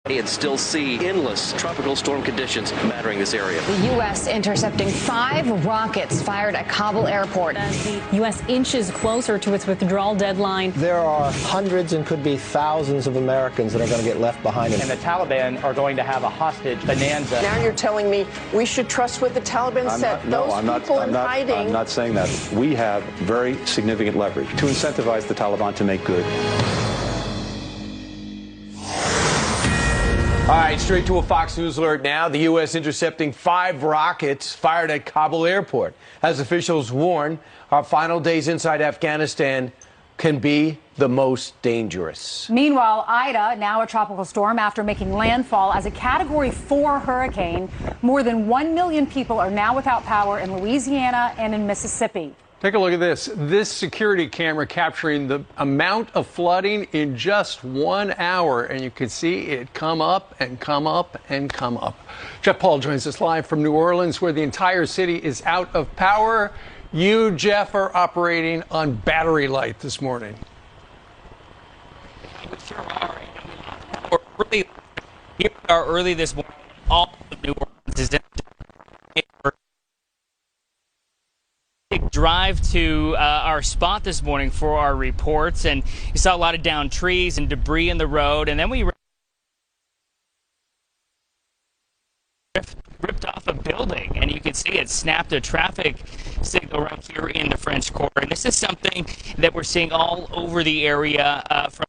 And still see endless tropical storm conditions battering this area. The U.S. intercepting 5 rockets fired at Kabul airport. As the U.S. inches closer to its withdrawal deadline. There are hundreds and could be thousands of Americans that are going to get left behind. And the Taliban are going to have a hostage bonanza. Now you're telling me we should trust what the Taliban said. I'm not saying that. We have very significant leverage to incentivize the Taliban to make good. All right, straight to a Fox News alert now. The U.S. intercepting 5 rockets fired at Kabul airport. As officials warn, our final days inside Afghanistan can be the most dangerous. Meanwhile, Ida, now a tropical storm after making landfall as a Category 4 hurricane. More than 1 million people are now without power in Louisiana and in Mississippi. Take a look at this. This security camera capturing the amount of flooding in just 1 hour. And you can see it come up and come up and come up. Jeff Paul joins us live from New Orleans, where the entire city is out of power. You, Jeff, are operating on battery light this morning. Here we are early this morning. All of New Orleans is in drive to our spot this morning for our reports, and you saw a lot of downed trees and debris in the road, and then we ripped off a building, and you can see it snapped a traffic signal right here in the French Quarter. And this is something that we're seeing all over the area from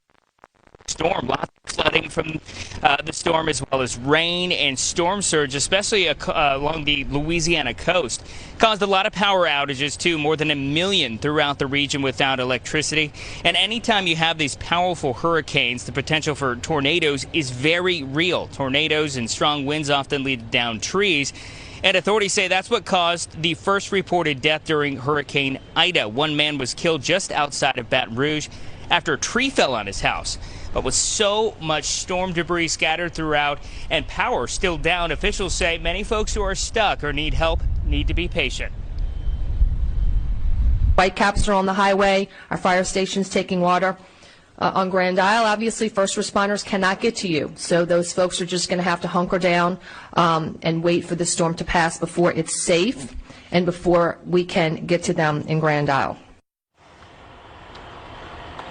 storm. Lots of flooding from the storm, as well as rain and storm surge, especially along the Louisiana coast. Caused a lot of power outages, too. More than 1 million throughout the region without electricity. And anytime you have these powerful hurricanes, the potential for tornadoes is very real. Tornadoes and strong winds often lead to downed trees. And authorities say that's what caused the first reported death during Hurricane Ida. One man was killed just outside of Baton Rouge after a tree fell on his house. But with so much storm debris scattered throughout and power still down, officials say many folks who are stuck or need help need to be patient. Whitecaps are on the highway. Our fire station's taking water on Grand Isle. Obviously, first responders cannot get to you, so those folks are just going to have to hunker down and wait for the storm to pass before it's safe and before we can get to them in Grand Isle.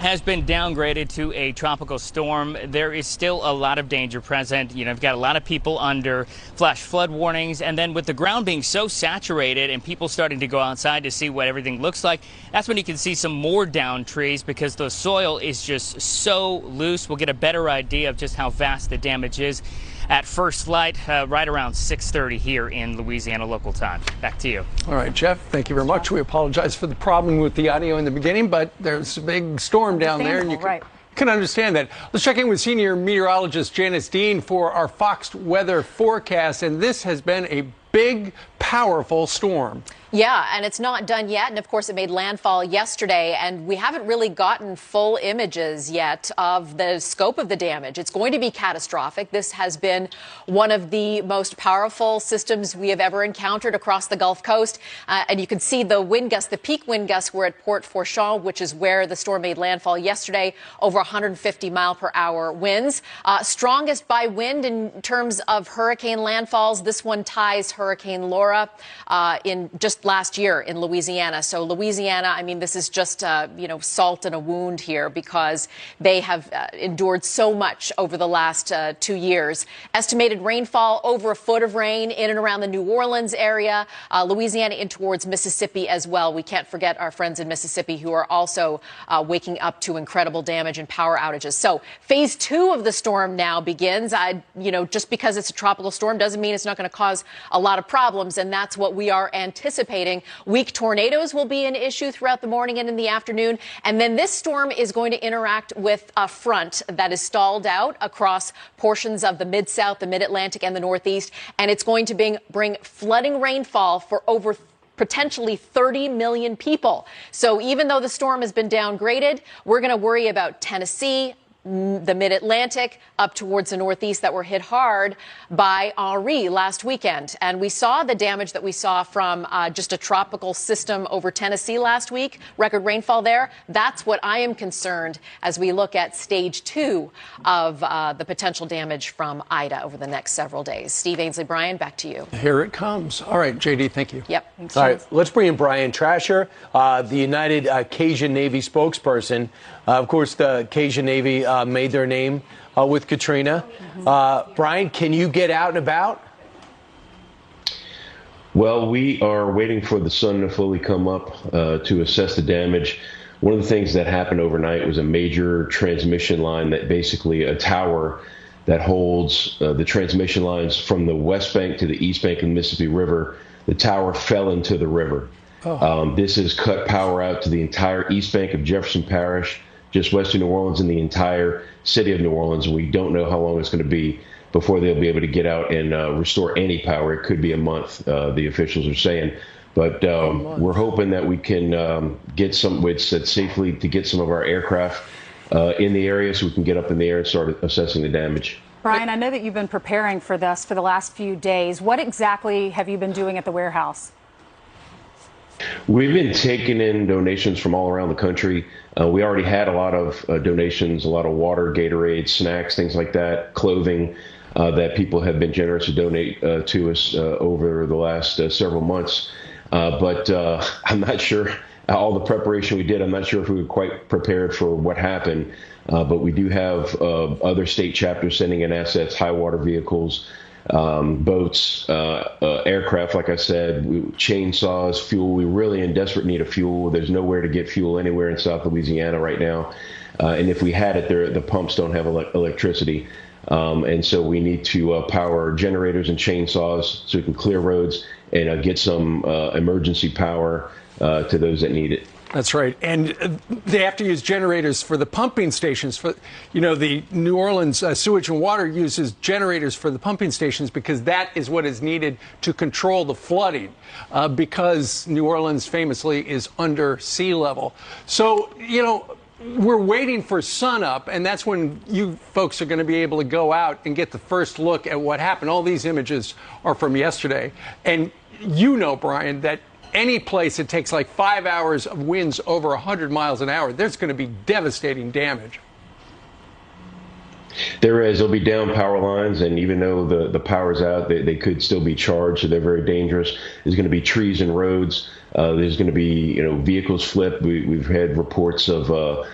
Has been downgraded to a tropical storm. There is still a lot of danger present. You know, you've got a lot of people under flash flood warnings, and then with the ground being so saturated and people starting to go outside to see what everything looks like, that's when you can see some more downed trees because the soil is just so loose. We'll get a better idea of just how vast the damage is at first flight right around 6:30 here in Louisiana local time. Back to you. All right, Jeff, thank you very much. We apologize for the problem with the audio in the beginning, but there's a big storm down there, and you can understand that. Let's check in with senior meteorologist Janice Dean for our Fox weather forecast, and this has been a big, powerful storm. Yeah, and it's not done yet. And of course, it made landfall yesterday, and we haven't really gotten full images yet of the scope of the damage. It's going to be catastrophic. This has been one of the most powerful systems we have ever encountered across the Gulf Coast. And you can see the wind gusts, the peak wind gusts were at Port Fourchon, which is where the storm made landfall yesterday, over 150 mile per hour winds. Strongest by wind in terms of hurricane landfalls. This one ties Hurricane Laura in just last year in Louisiana. So Louisiana, I mean, this is just, salt in a wound here because they have endured so much over the last 2 years. Estimated rainfall over a foot of rain in and around the New Orleans area, Louisiana in towards Mississippi as well. We can't forget our friends in Mississippi who are also waking up to incredible damage and power outages. So phase 2 of the storm now begins. Just because it's a tropical storm doesn't mean it's not going to cause a lot of problems, and that's what we are anticipating. Weak tornadoes will be an issue throughout the morning and in the afternoon. And then this storm is going to interact with a front that is stalled out across portions of the Mid-South, the Mid-Atlantic, and the Northeast. And it's going to bring flooding rainfall for over potentially 30 million people. So even though the storm has been downgraded, we're going to worry about Tennessee, the mid-Atlantic up towards the northeast that were hit hard by Henri last weekend. And we saw the damage that we saw from just a tropical system over Tennessee last week, record rainfall there. That's what I am concerned as we look at stage 2 of the potential damage from Ida over the next several days. Steve, Ainsley, Brian, back to you. Here it comes. All right, JD, thank you. Yep. Thanks, all right, let's bring in Brian Trasher, the United Cajun Navy spokesperson. Of course, the Cajun Navy made their name with Katrina. Brian, can you get out and about? Well, we are waiting for the sun to fully come up to assess the damage. One of the things that happened overnight was a major transmission line, that basically a tower that holds the transmission lines from the West Bank to the East Bank of the Mississippi River. The tower fell into the river. This has cut power out to the entire East Bank of Jefferson Parish, just west of New Orleans, and the entire city of New Orleans. We don't know how long it's going to be before they'll be able to get out and restore any power. It could be a month, the officials are saying. But we're hoping that we can get some ways safely to get some of our aircraft in the area so we can get up in the air and start assessing the damage. Brian, I know that you've been preparing for this for the last few days. What exactly have you been doing at the warehouse? We've been taking in donations from all around the country. We already had a lot of donations, a lot of water, Gatorade, snacks, things like that, clothing that people have been generous to donate to us over the last several months. But I'm not sure all the preparation we did. I'm not sure if we were quite prepared for what happened. But we do have other state chapters sending in assets, high water vehicles, boats, aircraft, like I said, chainsaws, fuel. We're really in desperate need of fuel. There's nowhere to get fuel anywhere in South Louisiana right now. And if we had it, the pumps don't have electricity. And so we need to power generators and chainsaws so we can clear roads and get some emergency power to those that need it. That's right. And they have to use generators for the pumping stations. For, you know, the New Orleans Sewage and Water uses generators for the pumping stations because that is what is needed to control the flooding, because New Orleans famously is under sea level. So, you know, we're waiting for sunup, and that's when you folks are going to be able to go out and get the first look at what happened. All these images are from yesterday. And you know, Brian, that any place it takes like 5 hours of winds over 100 miles an hour, there's going to be devastating damage. There is. There'll be down power lines, and even though the power's out, they could still be charged, so they're very dangerous. There's going to be trees and roads. There's going to be, vehicles flip. We've had reports of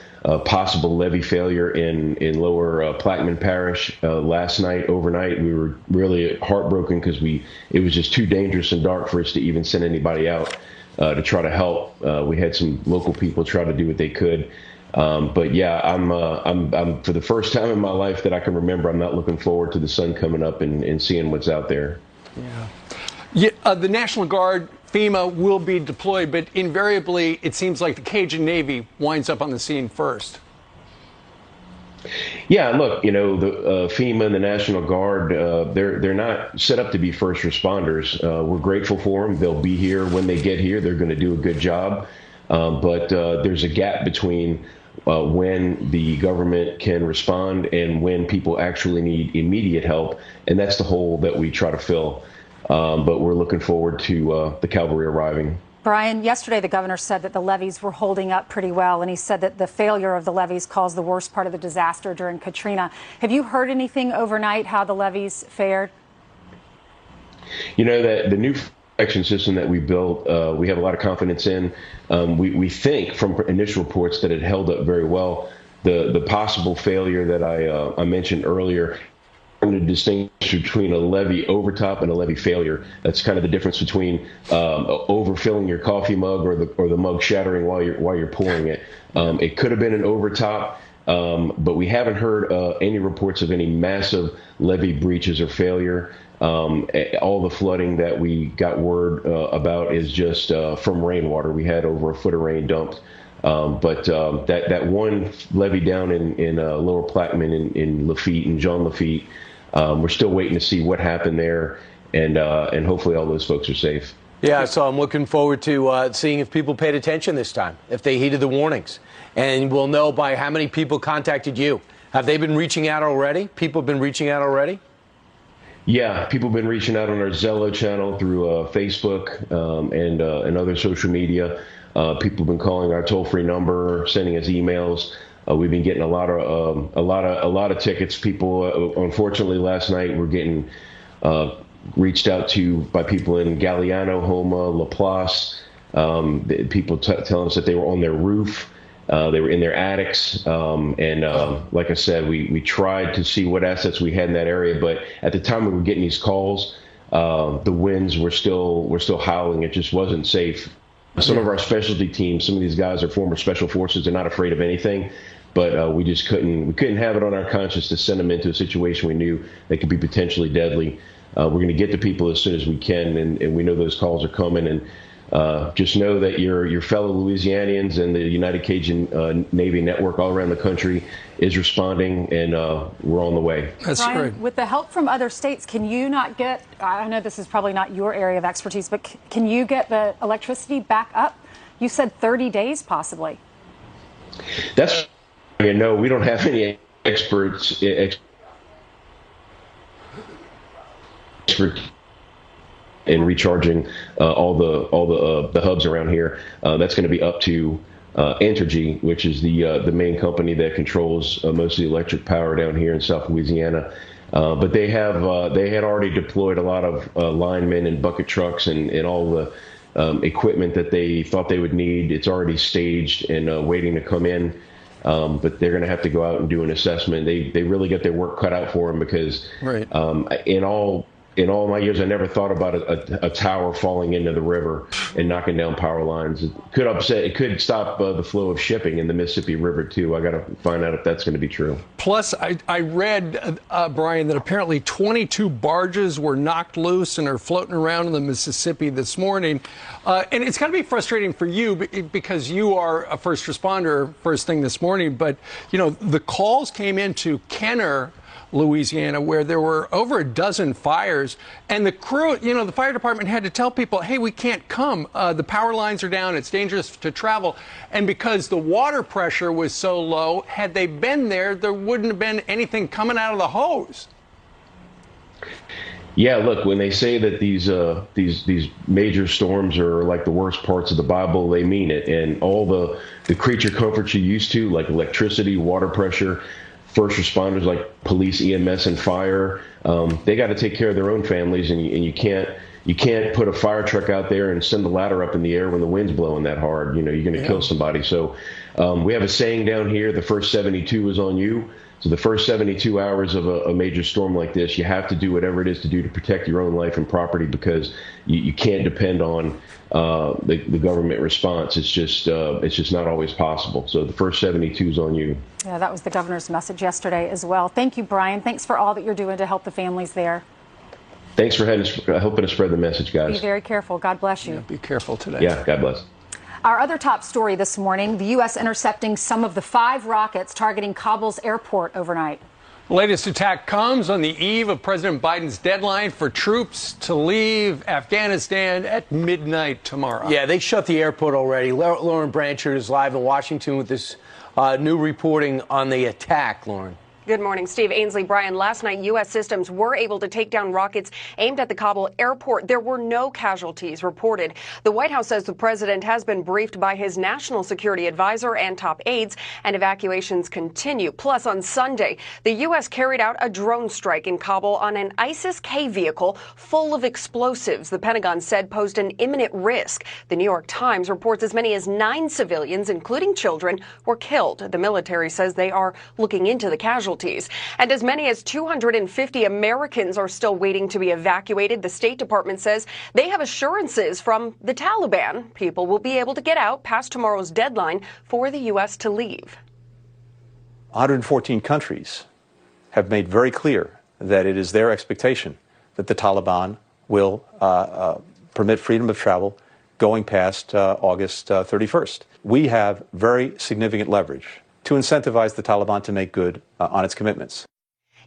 possible levee failure in lower Plaquemine Parish last night, overnight. We were really heartbroken because it was just too dangerous and dark for us to even send anybody out to try to help. We had some local people try to do what they could. But yeah, I'm for the first time in my life that I can remember, I'm not looking forward to the sun coming up and seeing what's out there. Yeah. The National Guard, FEMA, will be deployed, but invariably it seems like the Cajun Navy winds up on the scene first. Yeah, look, the FEMA and the National Guard, they're not set up to be first responders. We're grateful for them. They'll be here when they get here. They're going to do a good job. But there's a gap between when the government can respond and when people actually need immediate help, and that's the hole that we try to fill. But we're looking forward to the cavalry arriving. Brian, yesterday the governor said that the levees were holding up pretty well, and he said that the failure of the levees caused the worst part of the disaster during Katrina. Have you heard anything overnight how the levees fared? That the new protection system that we built, we have a lot of confidence in. We think from initial reports that it held up very well. The possible failure that I mentioned earlier, to distinguish between a levee overtop and a levee failure. That's kind of the difference between overfilling your coffee mug or the mug shattering while you're pouring it. It could have been an overtop, but we haven't heard any reports of any massive levee breaches or failure. All the flooding that we got word about is just from rainwater. We had over a foot of rain dumped. But that one levee down in Lower Plaquemine in Lafitte and John Lafitte, we're still waiting to see what happened there, and hopefully all those folks are safe. Yeah, so I'm looking forward to seeing if people paid attention this time, if they heeded the warnings. And we'll know by how many people contacted you Have they been reaching out already? People have been reaching out already? Yeah, people have been reaching out on our Zello channel through Facebook and other social media. People have been calling our toll-free number, sending us emails. We've been getting a lot of tickets. People, unfortunately, last night were getting reached out to by people in Galliano, Homa, Laplace. People telling us that they were on their roof. They were in their attics, like I said, we tried to see what assets we had in that area, but at the time we were getting these calls, the winds were still howling. It just wasn't safe. Some of our specialty teams, some of these guys are former special forces. They're not afraid of anything, but we just couldn't have it on our conscience to send them into a situation we knew that could be potentially deadly. We're going to get to people as soon as we can, and we know those calls are coming. And just know that your fellow Louisianians and the United Cajun Navy network all around the country is responding, and we're on the way. That's Brian, great. With the help from other states, can you not get, I know this is probably not your area of expertise, but can you get the electricity back up? You said 30 days possibly. That's, no, we don't have any experts. And recharging all the hubs around here. That's going to be up to Entergy, which is the main company that controls most of the electric power down here in South Louisiana. But they had already deployed a lot of linemen and bucket trucks and all the equipment that they thought they would need. It's already staged and waiting to come in. But they're going to have to go out and do an assessment. They really get their work cut out for them because in all my years, I never thought about a tower falling into the river and knocking down power lines. It could stop the flow of shipping in the Mississippi River, too. I got to find out if that's going to be true. Plus, I read, Brian, that apparently 22 barges were knocked loose and are floating around in the Mississippi this morning. And it's got to be frustrating for you because you are a first responder first thing this morning. But, you know, the calls came into Kenner, Louisiana, where there were over a dozen fires, and the crew, you know, the fire department had to tell people, hey, we can't come. The power lines are down. It's dangerous to travel. And because the water pressure was so low, had they been there, there wouldn't have been anything coming out of the hose. Yeah, look, when they say that these major storms are like the worst parts of the Bible, they mean it. And all the creature comforts you're used to, like electricity, water pressure, first responders like police, EMS, and fire, they got to take care of their own families, and you can't put a fire truck out there and send the ladder up in the air when the wind's blowing that hard. You know, you're going to kill somebody. So we have a saying down here: the first 72 is on you. So the first 72 hours of a major storm like this, you have to do whatever it is to do to protect your own life and property, because you can't depend on the government response. It's just not always possible. So the first 72 is on you. Yeah, that was the governor's message yesterday as well. Thank you, Brian. Thanks for all that you're doing to help the families there. Thanks for helping to spread the message, guys. Be very careful. God bless you. Yeah, be careful today. Yeah, God bless. Our other top story this morning, the U.S. intercepting some of the 5 rockets targeting Kabul's airport overnight. The latest attack comes on the eve of President Biden's deadline for troops to leave Afghanistan at midnight tomorrow. Yeah, they shut the airport already. Lauren Branchard is live in Washington with this new reporting on the attack, Lauren. Good morning, Steve. Ainsley, Brian, last night, U.S. systems were able to take down rockets aimed at the Kabul airport. There were no casualties reported. The White House says the president has been briefed by his national security advisor and top aides, and evacuations continue. Plus, on Sunday, the U.S. carried out a drone strike in Kabul on an ISIS-K vehicle full of explosives the Pentagon said posed an imminent risk. The New York Times reports as many as 9 civilians, including children, were killed. The military says they are looking into the casualties. And as many as 250 Americans are still waiting to be evacuated. The State Department says they have assurances from the Taliban people will be able to get out past tomorrow's deadline for the U.S. to leave. 114 countries have made very clear that it is their expectation that the Taliban will permit freedom of travel going past August 31st. We have very significant leverage to incentivize the Taliban to make good on its commitments.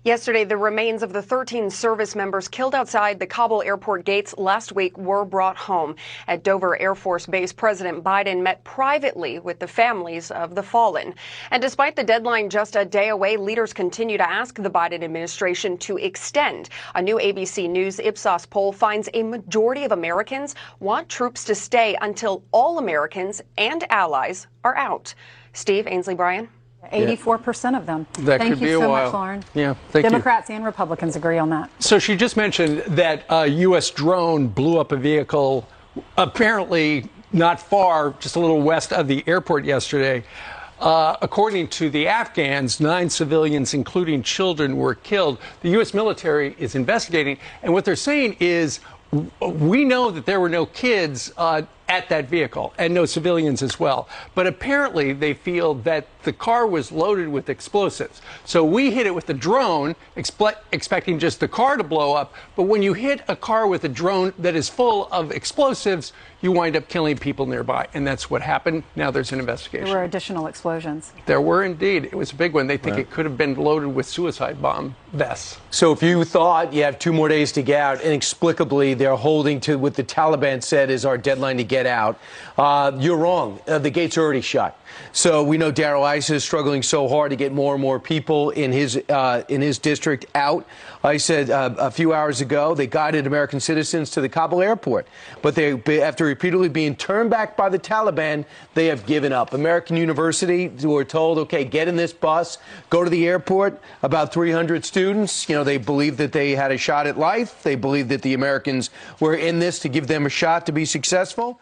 Yesterday, the remains of the 13 service members killed outside the Kabul airport gates last week were brought home. At Dover Air Force Base, President Biden met privately with the families of the fallen. And despite the deadline just a day away, leaders continue to ask the Biden administration to extend. A new ABC News Ipsos poll finds a majority of Americans want troops to stay until all Americans and allies are out. Steve, Ainsley Bryan. 84% of them. That Thank could be you a so while. much, Lauren. Yeah, thank you. Democrats and Republicans agree on that. So she just mentioned that a U.S. drone blew up a vehicle apparently not far, just a little west of the airport yesterday. According to the Afghans, 9 civilians, including children, were killed. The U.S. military is investigating, and what they're saying is we know that there were no kids at that vehicle and no civilians as well. But apparently they feel that the car was loaded with explosives. So we hit it with the drone, expecting just the car to blow up. But when you hit a car with a drone that is full of explosives, you wind up killing people nearby. And that's what happened. Now there's an investigation. There were additional explosions. There were indeed. It was a big one. They think it could have been loaded with suicide bomb vests. So if you thought you have 2 more days to get out, inexplicably they're holding to what the Taliban said is our deadline to get out, you're wrong. The gates are already shut. So we know Darrell Issa is struggling so hard to get more and more people in his district out. I said a few hours ago they guided American citizens to the Kabul airport, but after repeatedly being turned back by the Taliban, they have given up. American University were told, okay, get in this bus, go to the airport. About 300 students, they believed that they had a shot at life. They believed that the Americans were in this to give them a shot to be successful.